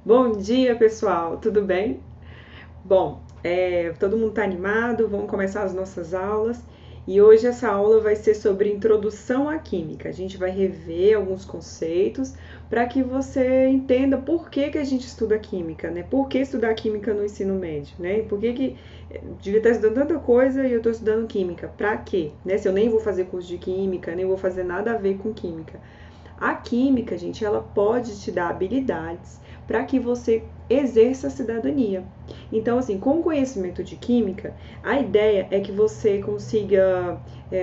Bom dia, pessoal, tudo bem? Bom, todo mundo está animado, vamos começar as nossas aulas e hoje essa aula vai ser sobre introdução à química. A gente vai rever alguns conceitos para que você entenda por que a gente estuda química, né? Por que estudar química no ensino médio, né? Por que devia estar estudando tanta coisa e eu estou estudando química? Para quê? Né? Se eu nem vou fazer curso de química, nem vou fazer nada a ver com química. A química, gente, ela pode te dar habilidades para que você exerça a cidadania. Então, assim, com o conhecimento de química, a ideia é que você consiga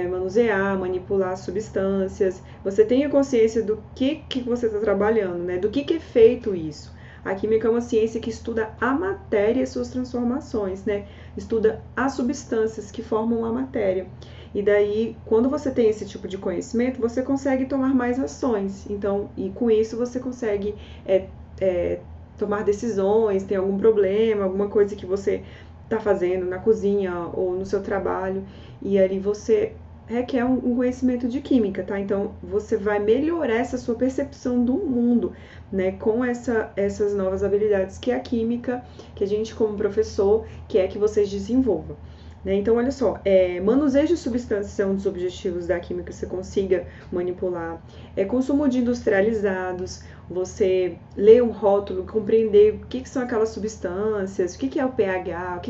manusear, manipular substâncias, você tenha consciência do que você está trabalhando, né? Do que é feito isso. A química é uma ciência que estuda a matéria e suas transformações, né? Estuda as substâncias que formam a matéria. E daí, quando você tem esse tipo de conhecimento, você consegue tomar mais ações. Então, e com isso você consegue é, é, tomar decisões, tem algum problema, alguma coisa que você está fazendo na cozinha ou no seu trabalho, e ali você requer um conhecimento de química, tá? Então, você vai melhorar essa sua percepção do mundo, né? Com essas novas habilidades que é a química, que a gente, como professor, quer que vocês desenvolvam. Né? Então, olha só, manuseio de substâncias é um dos objetivos da química que você consiga manipular. Consumo de industrializados, você ler um rótulo, compreender o que são aquelas substâncias, o que é o pH,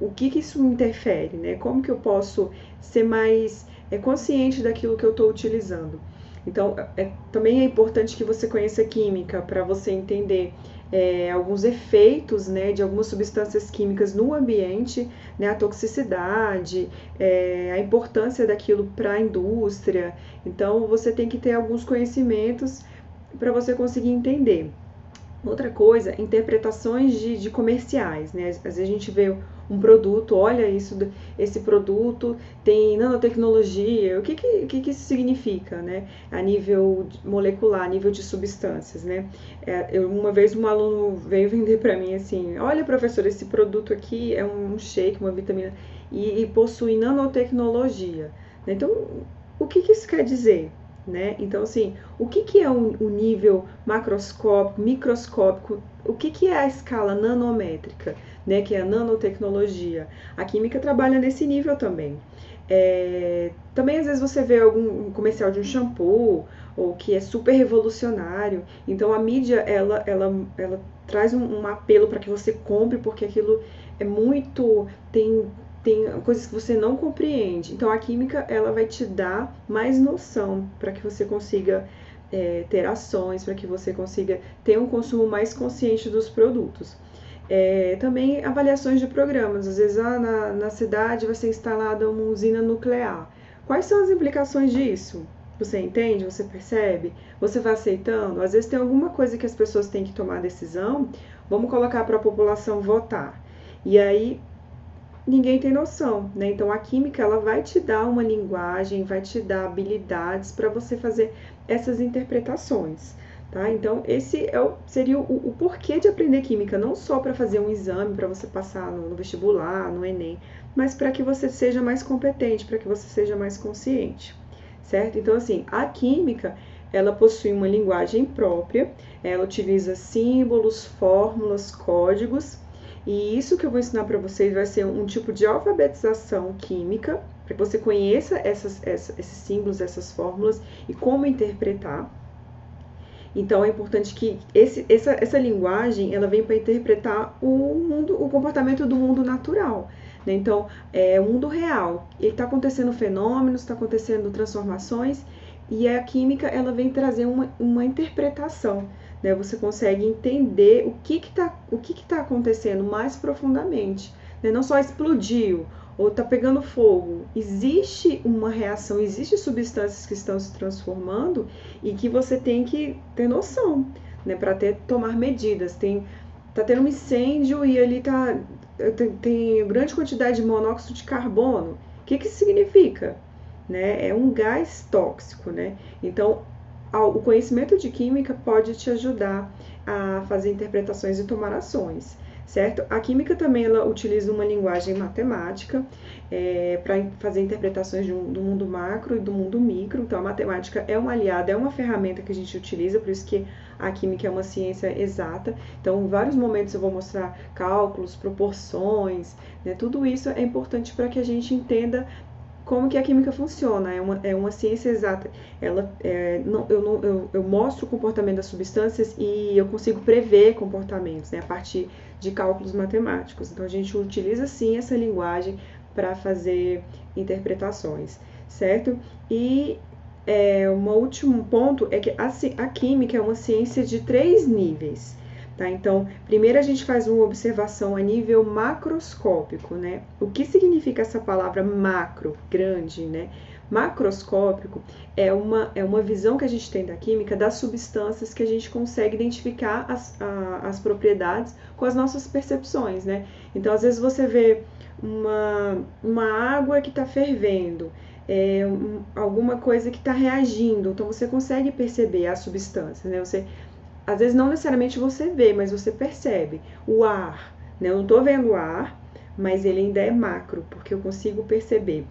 o que isso interfere, né? Como que eu posso ser mais consciente daquilo que eu estou utilizando. Então, também é importante que você conheça química para você entender alguns efeitos, né, de algumas substâncias químicas no ambiente, né, a toxicidade, a importância daquilo para a indústria. Então, você tem que ter alguns conhecimentos para você conseguir entender. Outra coisa, interpretações de comerciais, né? Às vezes a gente vê um produto, olha isso, esse produto tem nanotecnologia, o que isso significa, né? A nível molecular, a nível de substâncias, né? Uma vez um aluno veio vender para mim assim, olha professor, esse produto aqui é um shake, uma vitamina, e possui nanotecnologia. Né? Então, o que isso quer dizer? Né? Então, assim, o que é o nível macroscópico, microscópico, o que é a escala nanométrica, né? Que é a nanotecnologia. A química trabalha nesse nível também. Também, às vezes, você vê algum comercial de um shampoo, ou que é super revolucionário. Então, a mídia, ela traz um apelo para que você compre, porque aquilo é muito... tem coisas que você não compreende. Então a química ela vai te dar mais noção para que você consiga ter ações, para que você consiga ter um consumo mais consciente dos produtos. Também avaliações de programas. Às vezes na cidade vai ser instalada uma usina nuclear. Quais são as implicações disso? Você entende? Você percebe? Você vai aceitando? Às vezes tem alguma coisa que as pessoas têm que tomar decisão. Vamos colocar para a população votar. E aí ninguém tem noção, né? Então a química ela vai te dar uma linguagem, vai te dar habilidades para você fazer essas interpretações, tá? Então esse seria o porquê de aprender química, não só para fazer um exame, para você passar no vestibular, no Enem, mas para que você seja mais competente, para que você seja mais consciente, certo? Então assim, a química ela possui uma linguagem própria, ela utiliza símbolos, fórmulas, códigos. E isso que eu vou ensinar para vocês vai ser um tipo de alfabetização química, para que você conheça esses símbolos, essas fórmulas e como interpretar. Então é importante que essa linguagem ela vem para interpretar o comportamento do mundo natural. Né? Então, o mundo real. Ele está acontecendo fenômenos, está acontecendo transformações, e a química ela vem trazer uma interpretação. Né? Você consegue entender o que tá acontecendo mais profundamente. Né? Não só explodiu ou está pegando fogo. Existe uma reação, existem substâncias que estão se transformando e que você tem que ter noção, né, para tomar medidas. Tá tendo um incêndio e ali tem grande quantidade de monóxido de carbono. O que isso significa? Né? É um gás tóxico, né? Então, o conhecimento de química pode te ajudar a fazer interpretações e tomar ações. certo? A química também ela utiliza uma linguagem matemática para fazer interpretações do mundo macro e do mundo micro. Então, a matemática é uma aliada, é uma ferramenta que a gente utiliza, por isso que a química é uma ciência exata. Então, em vários momentos eu vou mostrar cálculos, proporções, né? Tudo isso é importante para que a gente entenda como que a química funciona. É uma ciência exata. Eu mostro o comportamento das substâncias e eu consigo prever comportamentos, né, a partir de cálculos matemáticos. Então, a gente utiliza, sim, essa linguagem para fazer interpretações, certo? E um último ponto é que a química é uma ciência de 3 níveis. Tá? Então, primeiro a gente faz uma observação a nível macroscópico, né? O que significa essa palavra macro, grande, né? Macroscópico é uma visão que a gente tem da química das substâncias que a gente consegue identificar as propriedades com as nossas percepções, né? Então, às vezes você vê uma água que está fervendo, alguma coisa que está reagindo, então você consegue perceber as substâncias, né? Às vezes não necessariamente você vê, mas você percebe. O ar, né? Eu não estou vendo o ar, mas ele ainda é macro, porque eu consigo perceber.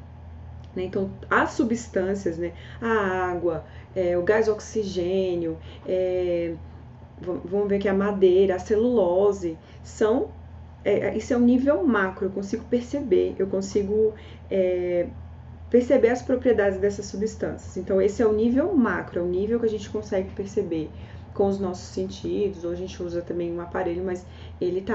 Né? Então, as substâncias, né? A água, o gás oxigênio, vamos ver que a madeira, a celulose, isso é um nível macro, eu consigo perceber, eu consigo perceber as propriedades dessas substâncias. Então, esse é o nível macro, é o nível que a gente consegue perceber com os nossos sentidos, ou a gente usa também um aparelho, mas ele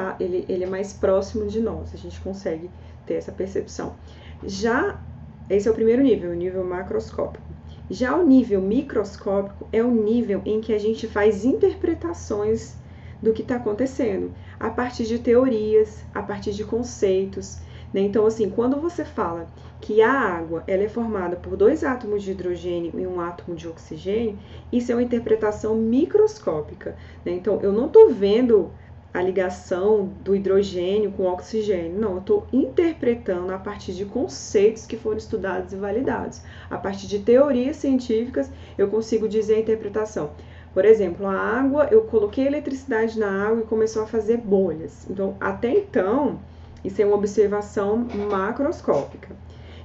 é mais próximo de nós, a gente consegue ter essa percepção. Esse é o primeiro nível, o nível macroscópico. Já o nível microscópico é o nível em que a gente faz interpretações do que está acontecendo, a partir de teorias, a partir de conceitos, né? Então, assim, quando você fala que a água ela é formada por 2 átomos de hidrogênio e 1 átomo de oxigênio, isso é uma interpretação microscópica, né? Então, eu não estou vendo a ligação do hidrogênio com o oxigênio, não, eu estou interpretando a partir de conceitos que foram estudados e validados. A partir de teorias científicas, eu consigo dizer a interpretação. Por exemplo, a água, eu coloquei eletricidade na água e começou a fazer bolhas. Então, até então, isso é uma observação macroscópica.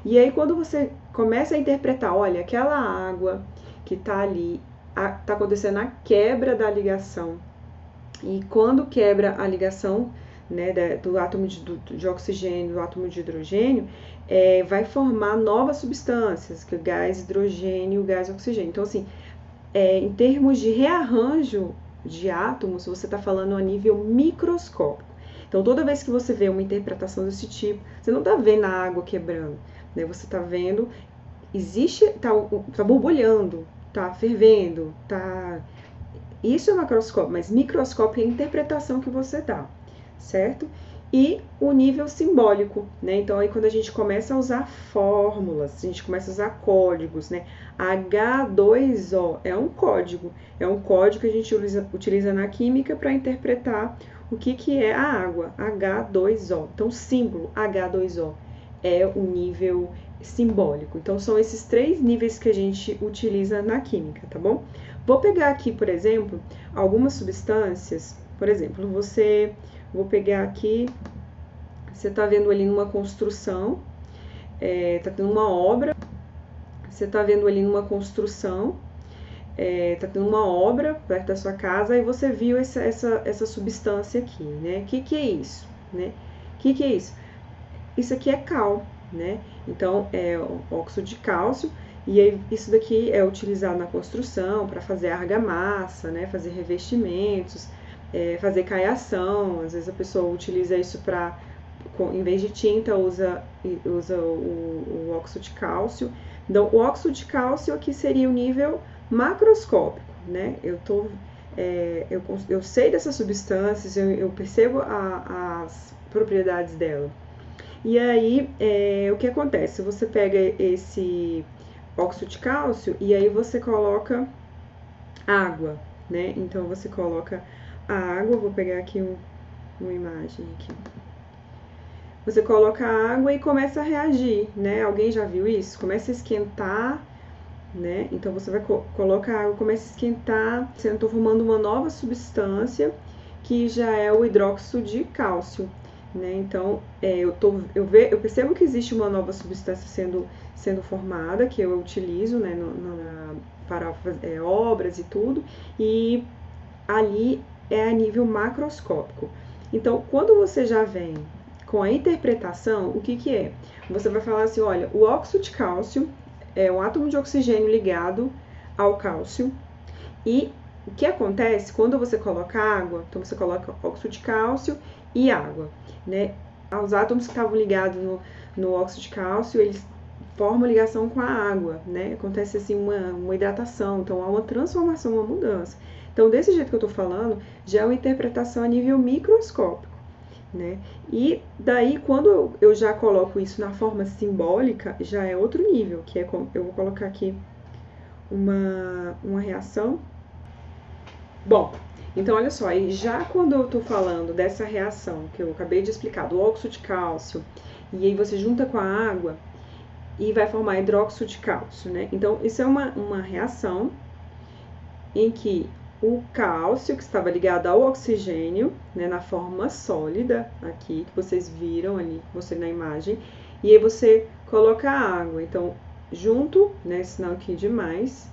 E aí, quando você começa a interpretar, olha, aquela água que está ali, está acontecendo a quebra da ligação. E quando quebra a ligação, né, do átomo de oxigênio, do átomo de hidrogênio, vai formar novas substâncias, que é o gás hidrogênio e o gás oxigênio. Então, assim, em termos de rearranjo de átomos, você está falando a nível microscópico. Então, toda vez que você vê uma interpretação desse tipo, você não está vendo a água quebrando, né? Você está vendo, tá borbulhando, tá fervendo, tá... Isso é macroscópio, mas microscópio é a interpretação que você dá, certo? E o nível simbólico, né? Então, aí quando a gente começa a usar fórmulas, a gente começa a usar códigos, né? H2O é um código que a gente utiliza na química para interpretar o que é a água, H2O. Então, o símbolo H2O é o nível simbólico. Então, são esses 3 níveis que a gente utiliza na química, tá bom? Vou pegar aqui, por exemplo, algumas substâncias. Por exemplo, vou pegar aqui, você está vendo ali numa construção, está tendo uma obra, você está vendo ali numa construção, está tendo uma obra perto da sua casa e você viu essa substância aqui, né? O que é isso, né? O que é isso? Isso aqui é cal, né? Então, é o óxido de cálcio. E aí, isso daqui é utilizado na construção para fazer argamassa, né? Fazer revestimentos, fazer caiação. Às vezes a pessoa utiliza isso para, em vez de tinta, usa o óxido de cálcio. Então, o óxido de cálcio aqui seria o nível macroscópico, né? Eu sei dessas substâncias, eu percebo as propriedades dela. E aí, o que acontece? Você pega esse óxido de cálcio e aí você coloca água, né? Então, você coloca a água, vou pegar aqui uma imagem aqui. Você coloca a água e começa a reagir, né? Alguém já viu isso? Começa a esquentar, né? Então, você vai colocar a água, começa a esquentar, você está formando uma nova substância que já é o hidróxido de cálcio, né? Então, eu percebo que existe uma nova substância sendo formada, que eu utilizo, né, para fazer obras e tudo, e ali é a nível macroscópico. Então, quando você já vem com a interpretação, o que que é? Você vai falar assim, olha, o óxido de cálcio é um átomo de oxigênio ligado ao cálcio, e o que acontece quando você coloca água? Então, você coloca óxido de cálcio e água, né? Os átomos que estavam ligados no óxido de cálcio, eles formam ligação com a água, né? Acontece assim uma hidratação, então há uma transformação, uma mudança. Então, desse jeito que eu tô falando, já é uma interpretação a nível microscópico, né? E daí, quando eu já coloco isso na forma simbólica, já é outro nível, que é como eu vou colocar aqui uma reação. Bom, então olha só, e já quando eu tô falando dessa reação que eu acabei de explicar, do óxido de cálcio, e aí você junta com a água e vai formar hidróxido de cálcio, né? Então, isso é uma reação em que o cálcio, que estava ligado ao oxigênio, né, na forma sólida, aqui, que vocês viram ali, você na imagem, e aí você coloca a água. Então, junto, né, sinal aqui de mais,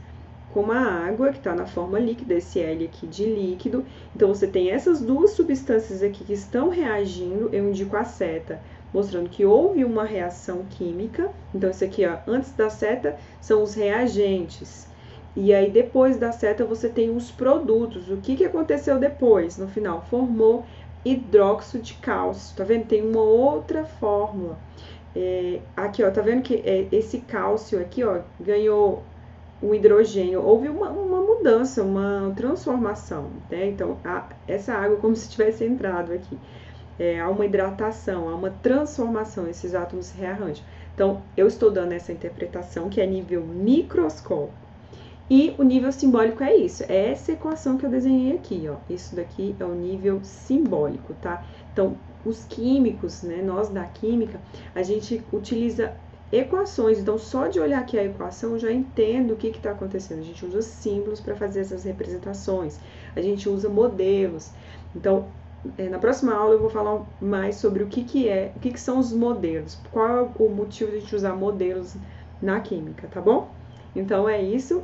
com a água, que está na forma líquida, esse L aqui de líquido. Então, você tem essas duas substâncias aqui que estão reagindo, eu indico a seta, mostrando que houve uma reação química. Então, isso aqui, ó, antes da seta, são os reagentes. E aí, depois da seta, você tem os produtos. O que aconteceu depois? No final, formou hidróxido de cálcio. Tá vendo? Tem uma outra fórmula. Aqui, ó, tá vendo que esse cálcio aqui, ó, ganhou o hidrogênio, houve uma mudança, uma transformação, né? Então, essa água como se tivesse entrado aqui. Há uma hidratação, há uma transformação, esses átomos se rearranjam. Então, eu estou dando essa interpretação que é nível microscópico. E o nível simbólico é isso, é essa equação que eu desenhei aqui, ó. Isso daqui é o nível simbólico, tá? Então, os químicos, né, nós da química, a gente utiliza equações. Então, só de olhar aqui a equação, eu já entendo o que está acontecendo. A gente usa símbolos para fazer essas representações, a gente usa modelos. Então, na próxima aula eu vou falar mais sobre o que são os modelos, qual é o motivo de a gente usar modelos na química, tá bom? Então, é isso.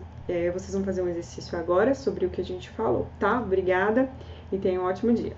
Vocês vão fazer um exercício agora sobre o que a gente falou, tá? Obrigada e tenham um ótimo dia.